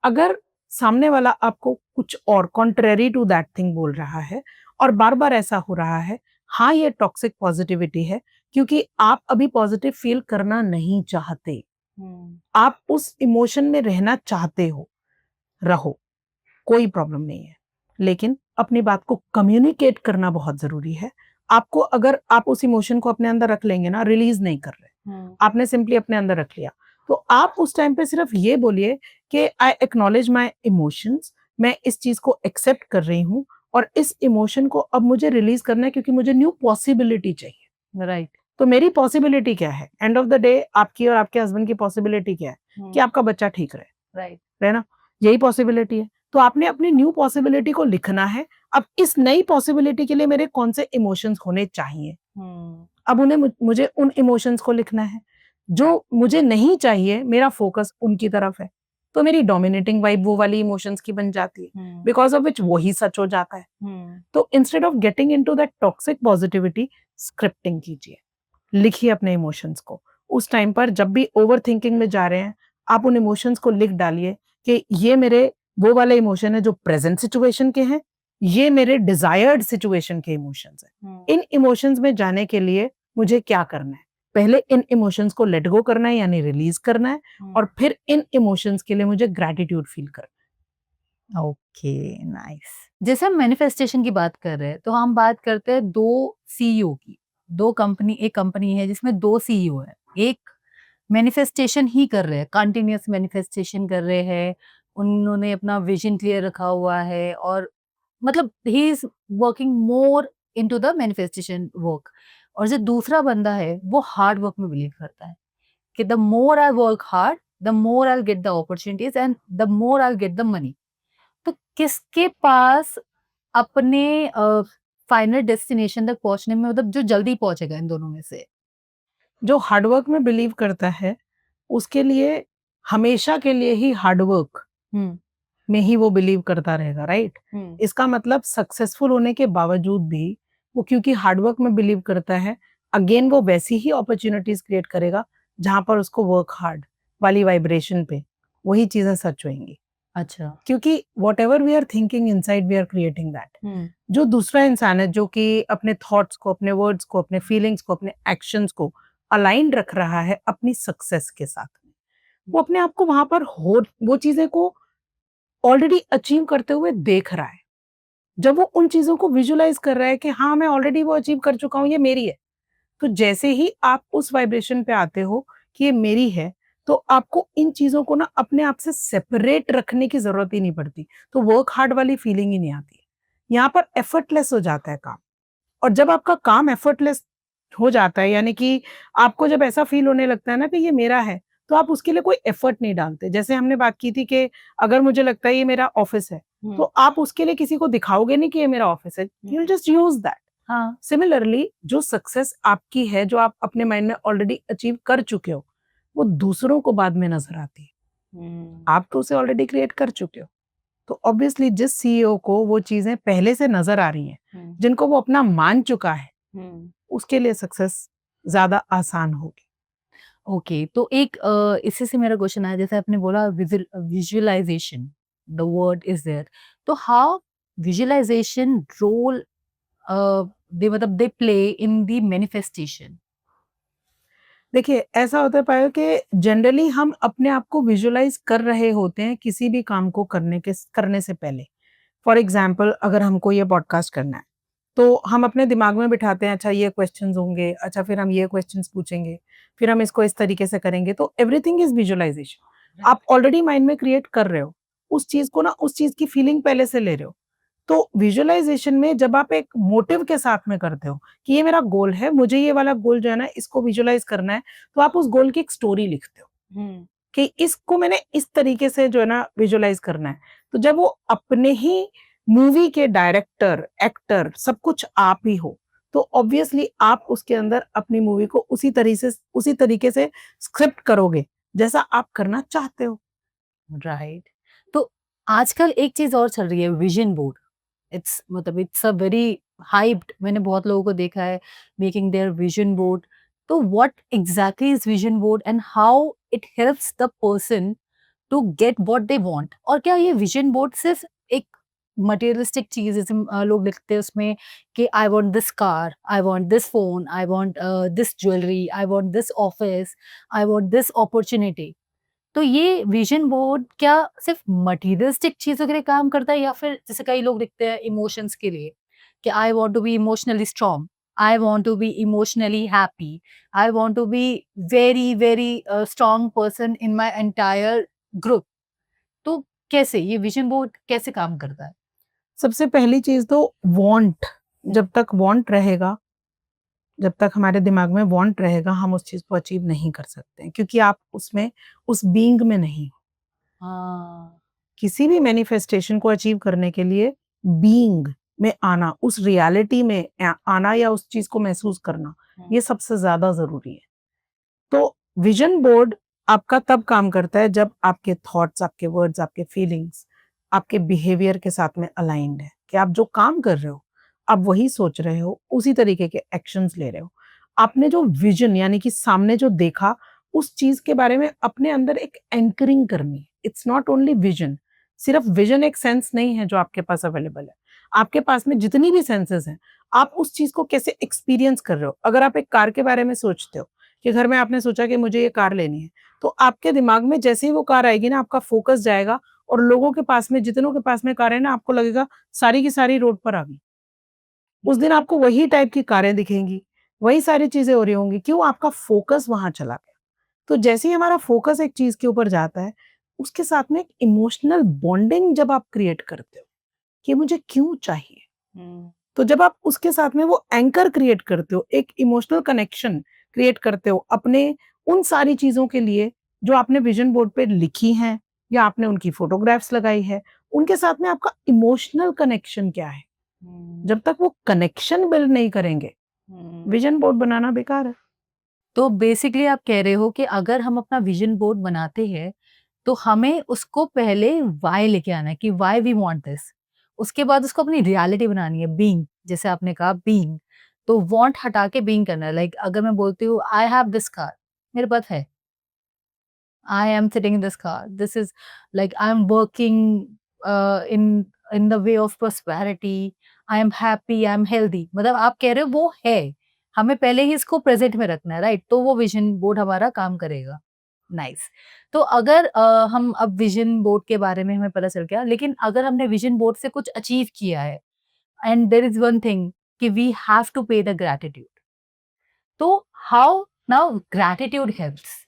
[SPEAKER 2] अगर सामने वाला आपको कुछ और कॉन्ट्रेरी टू दैट थिंग बोल रहा है और बार-बार ऐसा हो रहा है, हाँ, ये टॉक्सिक पॉजिटिविटी है, क्योंकि आप अभी पॉजिटिव फील करना नहीं चाहते।
[SPEAKER 1] हुँ,
[SPEAKER 2] आप उस इमोशन में रहना चाहते हो, रहो, कोई प्रॉब्लम नहीं है। लेकिन अपनी बात को कम्युनिकेट करना बहुत ज़रूरी है। आपको अगर आप उस इमोशन को अपने अंदर रख लेंगे ना, रिलीज़ नहीं कर रहे,
[SPEAKER 1] हुँ,
[SPEAKER 2] आपने सिंपली अपने अंदर रख लिया, तो आप उस टाइम पे सिर्फ ये बोलिए कि आई एक्नॉलेज माय इमोशंस, मैं इस चीज़ को एक्सेप्ट कर रही हूँ और इस इमोशन को अब मुझे रिलीज़ करना है, क्योंकि मुझे न्यू पॉसिबिलिटी चाहिए।
[SPEAKER 1] राइट,
[SPEAKER 2] तो मेरी पॉसिबिलिटी क्या है? एंड ऑफ द डे आपकी और आपके हस्बैंड की पॉसिबिलिटी क्या है?
[SPEAKER 1] हुँ,
[SPEAKER 2] कि आपका बच्चा ठीक रहे।
[SPEAKER 1] राइट,
[SPEAKER 2] है ना? यही पॉसिबिलिटी है। तो आपने अपनी न्यू पॉसिबिलिटी को लिखना है। अब इस नई पॉसिबिलिटी के लिए मेरे कौन से इमोशंस होने चाहिए?
[SPEAKER 1] हुँ,
[SPEAKER 2] अब उन्हें मुझे उन इमोशंस को लिखना है। जो मुझे नहीं चाहिए, मेरा फ़ोकस उनकी तरफ है। तो मेरी डोमिनेटिंग वाइब वो वाली इमोशंस की बन जाती है,
[SPEAKER 1] हुँ,
[SPEAKER 2] बिकॉज़ ऑफ व्हिच वही सच हो जाता है।
[SPEAKER 1] हुँ,
[SPEAKER 2] तो instead of getting into that toxic positivity, scripting कीजिए। लिखिए अपने इमोशंस को। उस टाइम पर जब भी ओवरथिंकिंग में जा रहे हैं, आप उन इमोशंस को लिख डालिए कि ये मेरे वो वाले इमोशन है जो प्रेज़ेंट सिचुएशन के हैं, ये मेरे डिज़ायर्ड सिचुएशन के इमोशंस हैं।
[SPEAKER 1] हुँ,
[SPEAKER 2] इन इमोशंस में जाने के लिए मुझे क्या करना है? पहले इन इमोशंस को लेट गो करना है, यानी रिलीज़ करना है,
[SPEAKER 1] हुँ।
[SPEAKER 2] और फिर इन इमोशंस के लिए मुझे ग्रैटिट्यूड फ़ील करना
[SPEAKER 1] ओके, नाइस। जैसे हम मैनिफेस्टेशन की बात कर रहे हैं, तो हम बात करते हैं 2 सीईओ की। 2 कंपनी, एक कंपनी है जिसमें 2 सीईओ हैं। एक मैनिफेस्टेशन ही कर रहे हैं, कंटीन्यूअस मैनिफेस्टेशन कर रहे हैं। उन्होंने अपना विज़न क्लियर रखा हुआ है और मतलब he is working more into the manifestation work. और जो दूसरा बंदा है, वो हार्ड वर्क में बिलीव करता है कि the more I work hard, the more I will get the opportunities and the more I will get the money. तो किसके पास अपने फाइनल डेस्टिनेशन तक पहुँचने में, मतलब जो जल्दी पहुँचेगा इन दोनों में से?
[SPEAKER 2] है। जो हार्ड वर्क में बिलीव करता है, उसके लिए हमेशा के लिए ही हार्ड वर्क
[SPEAKER 1] हुँ,
[SPEAKER 2] में ही वो बिलीव करता रहेगा, राइट?
[SPEAKER 1] हुँ,
[SPEAKER 2] इसका मतलब सक्सेसफुल होने के बावजूद भी वो क्योंकि हार्ड वर्क में बिलीव करता है, अगेन वो वैसी ही अपॉर्च्युनिटीज़ क्रिएट करेगा जहाँ पर उसको वर्क हार्ड वाली वाइब्रेशन पे वही चीज़ें सच होएँगी।
[SPEAKER 1] अच्छा।
[SPEAKER 2] क्योंकि whatever we are thinking inside we are creating that.
[SPEAKER 1] हुँ,
[SPEAKER 2] जो दूसरा इंसान है जो कि अपने थॉट्स को, अपने वर्ड्स को, अपने फीलिंग्स को, अपने एक्शंस को अलाइन्ड रख रहा है अपनी सक्सेस के साथ में, वो अपने आप को वहाँ पर हो वो चीज़ें को ऑलरेडी अचीव करते हुए देख रहा है। जब वो उन चीज़ों को विजुअलाइज़ कर रहा है कि हाँ, मैं ऑलरेडी वो अचीव कर चुका हूँ, ये मेरी है। तो जैसे ही आप उस वाइब्रेशन पे आते हो कि ये मेरी है, तो आपको इन चीज़ों को ना अपने आप से सेपरेट रखने की ज़रूरत ही नहीं पड़ती। तो वर्क हार्ड वाली फीलिंग ही नहीं आती है। यहाँ पर एफर्टलेस हो जाता है काम। और जब आपका काम एफर्टलेस हो जाता है, यानी कि आपको जब ऐसा फ़ील होने लगता है ना कि ये मेरा है, तो आप उसके लिए कोई एफर्ट नहीं डालते। जैसे हमने बात की थी कि अगर मुझे लगता है ये मेरा ऑफिस है, तो आप उसके लिए किसी को दिखाओगे नहीं कि ये मेरा ऑफिस है, you will just use that.
[SPEAKER 1] हाँ
[SPEAKER 2] सिमिलरली जो सक्सेस आपकी है, जो आप अपने माइंड में ऑलरेडी अचीव कर चुके हो, वो दूसरों को बाद में नजर आती है। आप तो उसे ऑलरेडी क्रिएट कर चुके हो। तो ऑब्वियसली जिस सीईओ को वो चीजें पहले से नजर आ रही हैं, जिनको वो अपना मान चुका है, उसके लिए सक्सेस ज्यादा आसान होगी।
[SPEAKER 1] ओके, तो एक इसी से मेरा क्वेश्चन आया, जैसे आपने बोला visualization, the word is there, तो हाउ विजुअलाइजेशन रोल दे मतलब they play in the manifestation?
[SPEAKER 2] देखिए, ऐसा होता है पायल कि जनरली हम अपने आप को विजुअलाइज कर रहे होते हैं किसी भी काम को करने से पहले। फॉर एग्जाम्पल, अगर हमको ये पॉडकास्ट करना है, तो हम अपने दिमाग में बिठाते हैं, अच्छा ये क्वेश्चंस होंगे, अच्छा फिर हम ये क्वेश्चंस पूछेंगे, फिर हम इसको इस तरीके से करेंगे, तो एवरीथिंग इज विजुअलाइजेशन। आप ऑलरेडी माइंड में क्रिएट कर रहे हो उस चीज को ना, उस चीज की फीलिंग पहले से ले रहे हो। तो विजुअलाइजेशन में जब आप एक मोटिव के साथ में करते हो कि ये मेरा गोल है, मुझे ये वाला गोल जो है ना इसको विजुअलाइज करना है, तो आप उस गोल की एक स्टोरी लिखते हो कि इसको मैंने इस तरीके से जो है ना विजुअलाइज करना है। तो जब वो अपने ही मूवी के डायरेक्टर, एक्टर, सब कुछ आप ही हो, तो ऑब्वियसली आप उसके अंदर अपनी मूवी को उसी तरीके से स्क्रिप्ट करोगे जैसा आप करना चाहते हो।
[SPEAKER 1] राइट। तो आजकल एक चीज और चल रही है, विजन बोर्ड। इट्स मतलब इट्स अ वेरी हाइप्ड, मैंने बहुत लोगों को देखा है मेकिंग देयर विजन बोर्ड। तो what exactly is vision board and how it helps the person to get what they want? और क्या ये विजन बोर्ड सिर्फ एक मटेरियलिस्टिक चीज, जैसे लोग लिखते हैं उसमें कि I want this car, I want this phone, I want this jewellery, I want this office, I want this opportunity, तो ये विजन बोर्ड क्या सिर्फ मटेरियलिस्टिक चीज़ों के लिए काम करता है, या फिर जैसे कई लोग लिखते हैं इमोशंस के लिए कि I want to be emotionally strong, I want to be emotionally happy, I want to be very very strong person in my entire group. तो कैसे ये विजन बोर्ड कैसे काम करता है?
[SPEAKER 2] सबसे पहली चीज तो वांट, जब तक वांट रहेगा, जब तक हमारे दिमाग में वांट रहेगा, हम उस चीज को अचीव नहीं कर सकते हैं, क्योंकि आप उसमें उस बीइंग में नहीं हो।
[SPEAKER 1] हाँ।
[SPEAKER 2] किसी भी मैनिफेस्टेशन को अचीव करने के लिए बीइंग में आना, उस रियलिटी में आना या उस चीज को महसूस करना, ये सबसे ज्यादा जरूरी है। तो विजन बोर्ड आपका तब काम करता है जब आपके थॉट्स, आपके वर्ड्स, आपके फीलिंग्स, आपके बिहेवियर के साथ में अलाइंड है, कि आप जो काम कर रहे हो, आप वही सोच रहे हो, उसी तरीके के एक्शंस ले रहे हो। आपने जो विजन यानी कि सामने जो देखा, उस चीज के बारे में अपने अंदर एक एंकरिंग करनी है। It's not only vision. सिर्फ विजन एक सेंस नहीं है जो आपके पास अवेलेबल है। आपके पास में जितनी भी सेंसेस हैं, आप उस चीज को कैसे एक्सपीरियंस कर रहे हो। अगर आप एक कार के बारे में सोचते हो कि घर में आपने सोचा कि मुझे ये कार लेनी है, तो आपके दिमाग में जैसे ही वो कार आएगी ना, आपका फोकस जाएगा और लोगों के पास में, जितनों के पास में कार है ना, आपको लगेगा सारी की सारी रोड पर आ गई। उस दिन आपको वही टाइप की कारें दिखेंगी, वही सारी चीजें हो रही होंगी। क्यों? आपका फोकस वहां चला गया। तो जैसे ही हमारा फोकस एक चीज के ऊपर जाता है, उसके साथ में एक इमोशनल बॉन्डिंग जब आप क्रिएट करते हो कि मुझे क्यों चाहिए, तो जब आप उसके साथ में वो एंकर क्रिएट करते हो, एक इमोशनल कनेक्शन क्रिएट करते हो अपने उन सारी चीजों के लिए जो आपने विजन बोर्ड पे लिखी हैं या आपने उनकी फोटोग्राफ्स लगाई है, उनके साथ में आपका इमोशनल कनेक्शन क्या है। जब तक वो कनेक्शन बिल्ड नहीं करेंगे, विजन बोर्ड बनाना बेकार है।
[SPEAKER 1] तो बेसिकली आप कह रहे हो कि अगर हम अपना विजन बोर्ड बनाते हैं, तो हमें उसको पहले व्हाई लेके आना है कि व्हाई वी वांट दिस। उसके बाद उसको अपनी रियलिटी बनानी है, बीइंग, जैसे आपने कहा बीइंग। तो वांट हटा के बीइंग करना है। लाइक अगर मैं बोलती हूँ आई हैव दिस कार, मेरे पास है। I am sitting in this car. This is like I'm working in the way of prosperity. I am happy, I am healthy. मतलब आप कह रहे हो वो है, हमें पहले ही इसको प्रेजेंट में रखना है, राइट? तो वो विजन बोर्ड हमारा काम करेगा। नाइस। तो अगर हम अब विजन बोर्ड के बारे में हमें पता चल गया, लेकिन अगर हमने विजन बोर्ड से कुछ अचीव किया है and there is one thing कि we have to pay the gratitude, तो how now gratitude helps?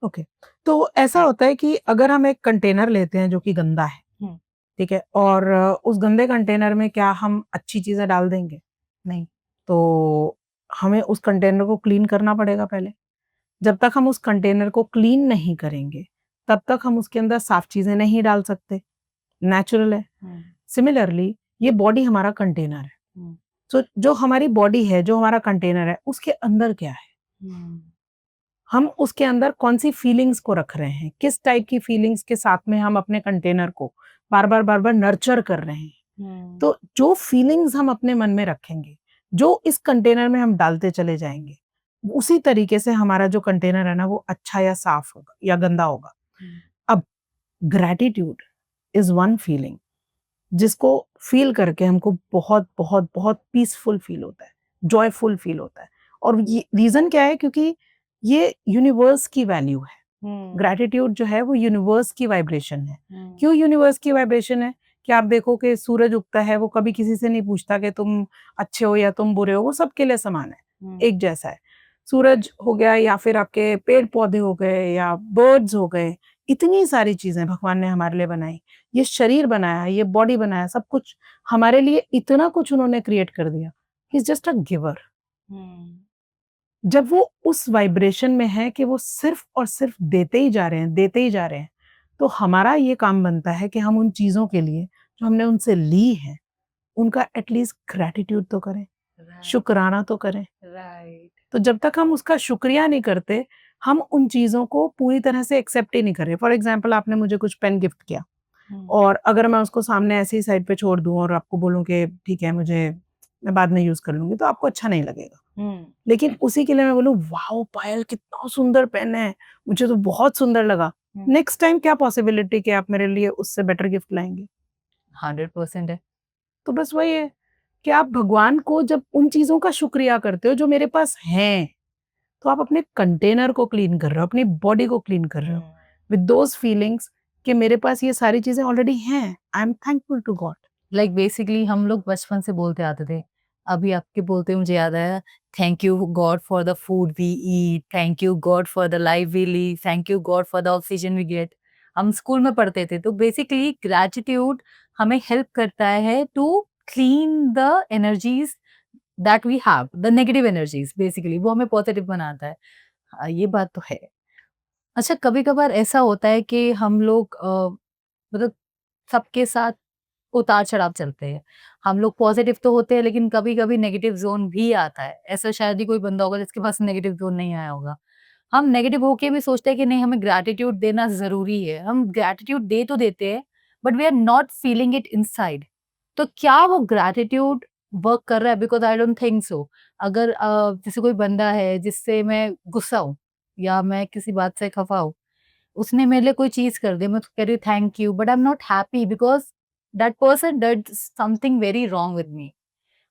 [SPEAKER 2] Okay, तो ऐसा होता है कि अगर हम एक कंटेनर लेते हैं जो कि गंदा है, ठीक है, और उस गंदे कंटेनर में क्या हम अच्छी चीजें डाल देंगे? नहीं। तो हमें उस कंटेनर को क्लीन करना पड़ेगा पहले। जब तक हम उस कंटेनर को क्लीन नहीं करेंगे तब तक हम उसके अंदर साफ चीजें नहीं डाल सकते, नेचुरल है। सिमिलरली ये बॉडी हमारा कंटेनर है, तो जो हमारी बॉडी है, जो हमारा कंटेनर है, उसके अंदर क्या है, हम उसके अंदर कौन सी फीलिंग्स को रख रहे हैं, किस टाइप की फीलिंग्स के साथ में हम अपने कंटेनर को बार बार नर्चर कर रहे हैं। तो जो फीलिंग्स हम अपने मन में रखेंगे, जो इस कंटेनर में हम डालते चले जाएंगे, उसी तरीके से हमारा जो कंटेनर है ना वो अच्छा या साफ होगा या गंदा होगा। अब ग्रैटिट्यूड इज वन फीलिंग जिसको फील करके हमको बहुत बहुत बहुत पीसफुल फील होता है, जॉयफुल फील होता है। और ये रीजन क्या है, क्योंकि ये यूनिवर्स की वैल्यू है। ग्रैटिट्यूड जो है वो यूनिवर्स की वाइब्रेशन है। क्यों यूनिवर्स की वाइब्रेशन है? कि आप देखो कि सूरज उगता है, वो कभी किसी से नहीं पूछता कि तुम अच्छे हो या तुम बुरे हो, वो सबके लिए समान है, एक जैसा है। सूरज हो गया या फिर आपके पेड़ पौधे हो गए या बर्ड्स हो गए, इतनी सारी चीजें भगवान ने हमारे लिए बनाई, ये शरीर बनाया, ये बॉडी बनाया, सब कुछ हमारे लिए इतना कुछ उन्होंने क्रिएट कर दिया। He is just a giver. जब वो उस वाइब्रेशन में है कि वो सिर्फ और सिर्फ देते ही जा रहे हैं, देते ही जा रहे हैं, तो हमारा ये काम बनता है कि हम उन चीजों के लिए जो हमने उनसे ली है उनका एटलीस्ट ग्रैटिट्यूड तो करें, शुक्राना तो करें। तो जब तक हम उसका शुक्रिया नहीं करते, हम उन चीजों को पूरी तरह से एक्सेप्ट ही नहीं कर रहे। फॉर एग्जाम्पल, आपने मुझे कुछ पेन गिफ्ट किया और अगर मैं उसको सामने ऐसे ही साइड पे छोड़ दूं और आपको बोलूं कि ठीक है, मैं बाद में यूज कर लूंगी, तो आपको अच्छा नहीं लगेगा। लेकिन उसी के लिए मैं बोलूं, वाओ पायल कितना सुंदर पेन है, मुझे तो बहुत सुंदर लगा। नेक्स्ट टाइम क्या पॉसिबिलिटी कि आप मेरे लिए उससे बेटर गिफ्ट लाएंगे?
[SPEAKER 1] 100% है।
[SPEAKER 2] तो बस वही है कि आप भगवान को जब उन चीजों का शुक्रिया करते हो जो मेरे पास हैं, तो आप अपने कंटेनर को क्लीन कर रहे हो, अपनी बॉडी को क्लीन कर रहे हो विद दोज फीलिंग्स कि मेरे पास ये सारी चीजें ऑलरेडी हैं। I am thankful to God.
[SPEAKER 1] Like basically हम लोग बचपन से बोलते आते थे, अभी आपके बोलते मुझे याद आया, thank you God for the food we eat, thank you God for the life we live, thank you God for the oxygen we get. हम स्कूल में पढ़ते थे। तो बेसिकली ग्रैटिट्यूड हमें हेल्प करता है to clean the energies that we have, the negative energies, basically वो हमें पॉजिटिव बनाता है। ये बात तो है। अच्छा, कभी कभार ऐसा होता है कि हम लोग मतलब सबके साथ उतार-चढ़ाव चलते हैं। हम लोग पॉज़िटिव तो होते हैं, लेकिन कभी-कभी नेगेटिव ज़ोन भी आता है। ऐसा शायद ही कोई बंदा होगा जिसके पास नेगेटिव ज़ोन नहीं आया होगा। हम नेगेटिव होके भी सोचते हैं कि नहीं, हमें ग्रैटिट्यूड देना ज़रूरी है। हम ग्रैटिट्यूड दे तो देते हैं, but we are not feeling it inside. तो क्या वो ग्रैटिट्यूड वर्क कर रहा है? Because I don't think so. अगर जैसे कोई बंदा है जिससे मैं गुस्सा हूँ या मैं किसी बात से खफ़ा हूँ, उसने मेरे लिए कोई चीज़ कर दी, मैं उसको कह रही हूँ thank you, but I am not happy because that person did something very wrong with me,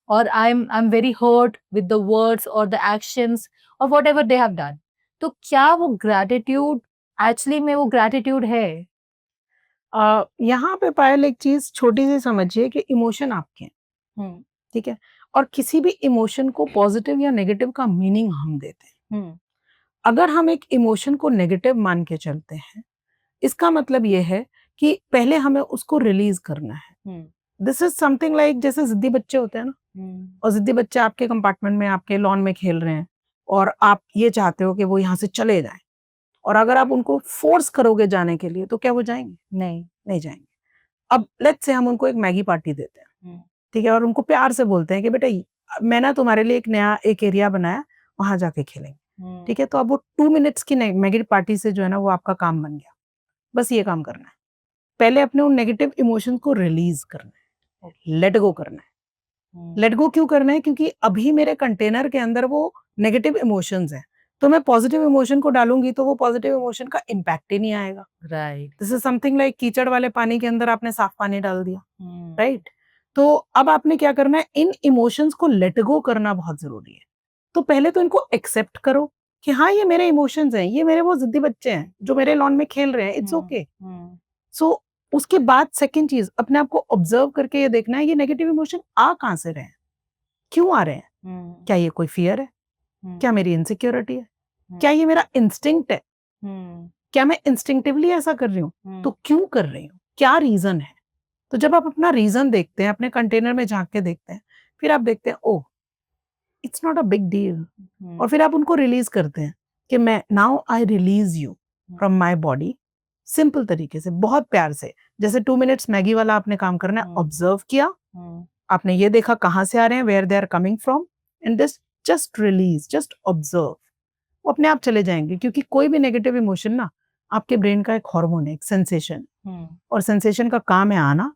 [SPEAKER 1] और I am very hurt with the words और द एक्शंस और व्हाटएवर दे हैव डन। तो क्या वो ग्रैटिट्यूड एक्चुअली में वो gratitude है?
[SPEAKER 2] यहाँ पे पायल एक चीज छोटी सी समझिए कि इमोशन आपके हैं,
[SPEAKER 1] हुँ,
[SPEAKER 2] ठीक है, और किसी भी इमोशन को पॉजिटिव या नेगेटिव का मीनिंग हम देते हैं।
[SPEAKER 1] हुँ,
[SPEAKER 2] अगर हम एक इमोशन को नेगेटिव मान के चलते हैं, इसका मतलब ये है कि पहले हमें उसको रिलीज करना है।
[SPEAKER 1] हुँ,
[SPEAKER 2] दिस इज समथिंग लाइक जैसे जिद्दी बच्चे होते हैं ना,
[SPEAKER 1] हुँ,
[SPEAKER 2] और जिद्दी बच्चे आपके कंपार्टमेंट में आपके लॉन में खेल रहे हैं और आप ये चाहते हो कि वो यहाँ से चले जाएं, और अगर आप उनको फोर्स करोगे जाने के लिए तो क्या वो जाएंगे?
[SPEAKER 1] नहीं,
[SPEAKER 2] नहीं जाएंगे। अब लेट्स से हम उनको एक मैगी पार्टी देते हैं,
[SPEAKER 1] हुँ,
[SPEAKER 2] ठीक है, और उनको प्यार से बोलते हैं कि बेटा मैं ना तुम्हारे लिए एक नया एक एरिया बनाया, वहां जाके खेलेंगे,
[SPEAKER 1] हुँ,
[SPEAKER 2] ठीक है। तो अब वो 2 मिनट्स की मैगी पार्टी से जो है ना वो आपका काम बन गया। बस ये काम करना है, पहले अपने उन नेगेटिव इमोशंस को रिलीज करना
[SPEAKER 1] ओके,
[SPEAKER 2] है, लेट गो करना है।
[SPEAKER 1] हुँ,
[SPEAKER 2] लेट गो क्यों करना है? क्योंकि अभी मेरे कंटेनर के अंदर वो नेगेटिव इमोशंस हैं, तो मैं पॉजिटिव इमोशन को डालूंगी तो वो पॉजिटिव इमोशन का इम्पैक्ट ही नहीं आएगा।
[SPEAKER 1] Right,
[SPEAKER 2] this is something like कीचड़ वाले पानी के अंदर आपने साफ पानी डाल दिया,
[SPEAKER 1] हुँ,
[SPEAKER 2] राइट? तो अब आपने क्या करना है, इन इमोशंस को लेट गो करना बहुत जरूरी है। तो पहले तो इनको एक्सेप्ट करो कि हाँ, ये मेरे इमोशंस हैं, ये मेरे वो जिद्दी बच्चे हैं जो मेरे लॉन में खेल रहे हैं, इट्स
[SPEAKER 1] हुँ,
[SPEAKER 2] ओके।
[SPEAKER 1] हुँ,
[SPEAKER 2] सो उसके बाद सेकंड चीज, अपने आप को ऑब्जर्व करके ये देखना है ये नेगेटिव इमोशन आ कहाँ से रहे हैं, क्यों आ रहे हैं?
[SPEAKER 1] हुँ,
[SPEAKER 2] क्या ये कोई फियर है?
[SPEAKER 1] हुँ,
[SPEAKER 2] क्या मेरी इनसिक्योरिटी है?
[SPEAKER 1] हुँ,
[SPEAKER 2] क्या ये मेरा इंस्टिंक्ट है?
[SPEAKER 1] हुँ,
[SPEAKER 2] क्या मैं इंस्टिंक्टिवली ऐसा कर रही हूँ?
[SPEAKER 1] हुँ,
[SPEAKER 2] तो क्यों कर रही हूँ? क्या रीजन है? तो जब आप अपना रीजन देखते हैं, अपने कंटेनर में झांक के देखते हैं, फिर आप देखते हैं oh, it's not a big deal,
[SPEAKER 1] हुँ,
[SPEAKER 2] और फिर आप उनको रिलीज करते हैं कि मैं now I release you from my body, simple तरीके से, बहुत प्यार से, जैसे 2 मिनट्स मैगी वाला आपने काम करना है, ऑब्जर्व किया, आपने ये देखा कहाँ से आ रहे हैं, where they are coming from, and this just release, just observe, वो अपने आप चले जाएंगे, क्योंकि कोई भी नेगेटिव इमोशन ना आपके ब्रेन का एक हार्मोन है, एक सेंसेशन, और सेंसेशन का काम है आना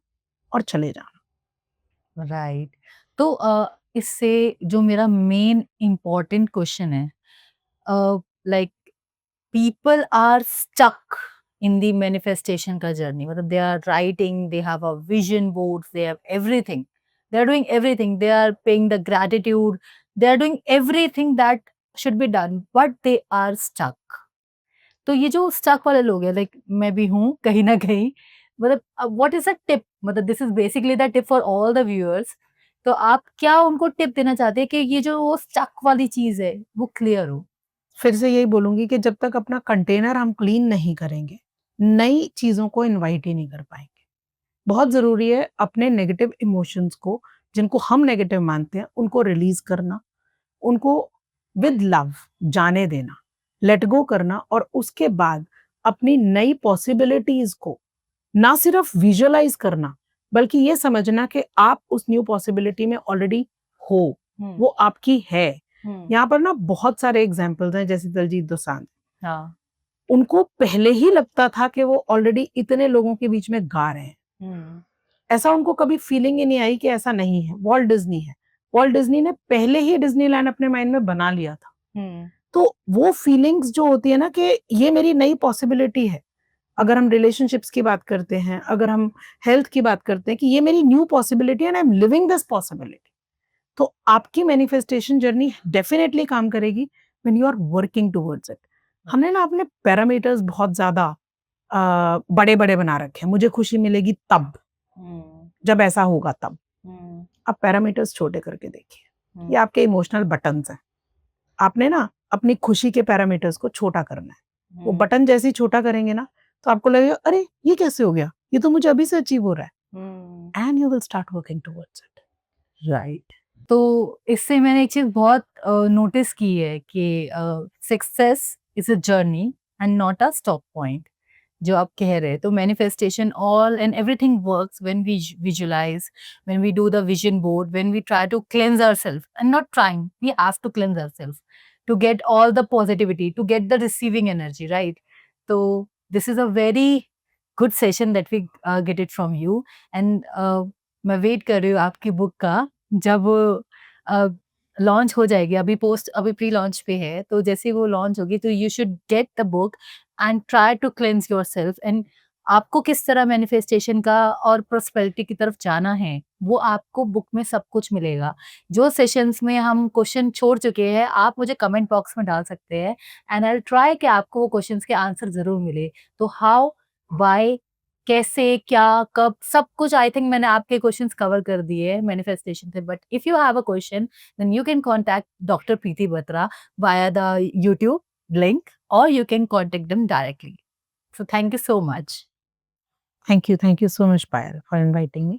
[SPEAKER 2] और चले जाना।
[SPEAKER 1] राइट। तो इससे जो मेरा मेन इम्पोर्टेंट क्वेश्चन है, like people are stuck in the manifestation का journey, मतलब they are writing, they have a vision boards, they have everything, they are doing everything, they are paying the gratitude, they are doing everything that should be done, but they are stuck. तो ये जो stuck वाले लोग हैं, like मैं भी हूँ कहीं ना कहीं, मतलब what is a tip, मतलब this is basically the tip for all the viewers, तो आप क्या उनको टिप देना चाहते हैं कि ये जो वो stuck वाली चीज है वो क्लियर हो?
[SPEAKER 2] फिर से यही बोलूंगी कि जब तक अपना कंटेनर हम क्लीन नहीं करेंगे, नई चीजों को इनवाइट ही नहीं कर पाएंगे। बहुत जरूरी है अपने नेगेटिव इमोशंस को, जिनको हम नेगेटिव मानते हैं, उनको रिलीज करना, उनको विद लव जाने देना, लेट गो करना, और उसके बाद अपनी नई पॉसिबिलिटीज को ना सिर्फ विजुअलाइज करना, बल्कि ये समझना कि आप उस न्यू पॉसिबिलिटी में ऑलरेडी हो, वो आपकी है। यहाँ पर ना बहुत सारे एग्जाम्पल्स हैं, जैसे दलजीत दोसांझ,
[SPEAKER 1] हाँ।
[SPEAKER 2] उनको पहले ही लगता था कि वो ऑलरेडी इतने लोगों के बीच में गा रहे हैं, ऐसा उनको कभी फीलिंग ही नहीं आई कि ऐसा नहीं है। वॉल्ट डिज्नी है, वॉल्ट डिज्नी ने पहले ही डिज्नीलैंड अपने माइंड में बना लिया था। तो वो फीलिंग्स जो होती है ना कि ये मेरी नई पॉसिबिलिटी है, अगर हम रिलेशनशिप्स की बात करते हैं, अगर हम हेल्थ की बात करते हैं, कि ये मेरी न्यू पॉसिबिलिटी है and I am living this possibility, तो आपकी मैनिफेस्टेशन जर्नी डेफिनेटली काम करेगी when you are working towards it. हमने ना अपने पैरामीटर्स बहुत ज्यादा बड़े बड़े बना रखे हैं, मुझे खुशी मिलेगी तब, जब ऐसा होगा तब। आप पैरामीटर्स छोटे करके देखिए, ये आपके इमोशनल बटन्स हैं, आपने ना अपनी खुशी के पैरामीटर्स को छोटा करना है। वो बटन जैसे ही छोटा करेंगे ना, तो आपको लगेगा अरे ये कैसे हो गया, ये तो मुझे अभी से अचीव हो रहा है, and you will start working towards it. Right.
[SPEAKER 1] तो इससे मैंने एक चीज बहुत नोटिस की है कि success is a journey and not a stop point, जो आप कह रहे हैं। तो manifestation all and everything works when we visualize, when we do the vision board, when we try to cleanse ourself, and not trying, we have to cleanse ourself to get all the positivity, to get the receiving energy, right? So this is a very good session that we get it from you, and मैं wait कर रही हूँ आपकी book का, जब launch हो जाएगी। अभी प्री लॉन्च पे है, तो जैसे ही वो लॉन्च होगी तो you should get the book and try to cleanse yourself, and आपको किस तरह मैनिफेस्टेशन का और प्रोस्पेरिटी की तरफ जाना है, वो आपको बुक में सब कुछ मिलेगा। जो सेशंस में हम क्वेश्चन छोड़ चुके हैं, आप मुझे कमेंट बॉक्स में डाल सकते हैं, एंड आई विल ट्राई कि आपको वो क्वेश्चंस के आंसर ज़रूर मिले। तो हाउ, व्हाई, कैसे, क्या, कब, सब कुछ आई थिंक मैंने आपके क्वेश्चंस कवर कर दिए हैं मैनिफेस्टेशन से। But if you have a question, then you can contact doctor Preeti Batra via the YouTube link, or you can contact them directly. So thank you so much.
[SPEAKER 2] Thank you so much, Payal, for inviting me.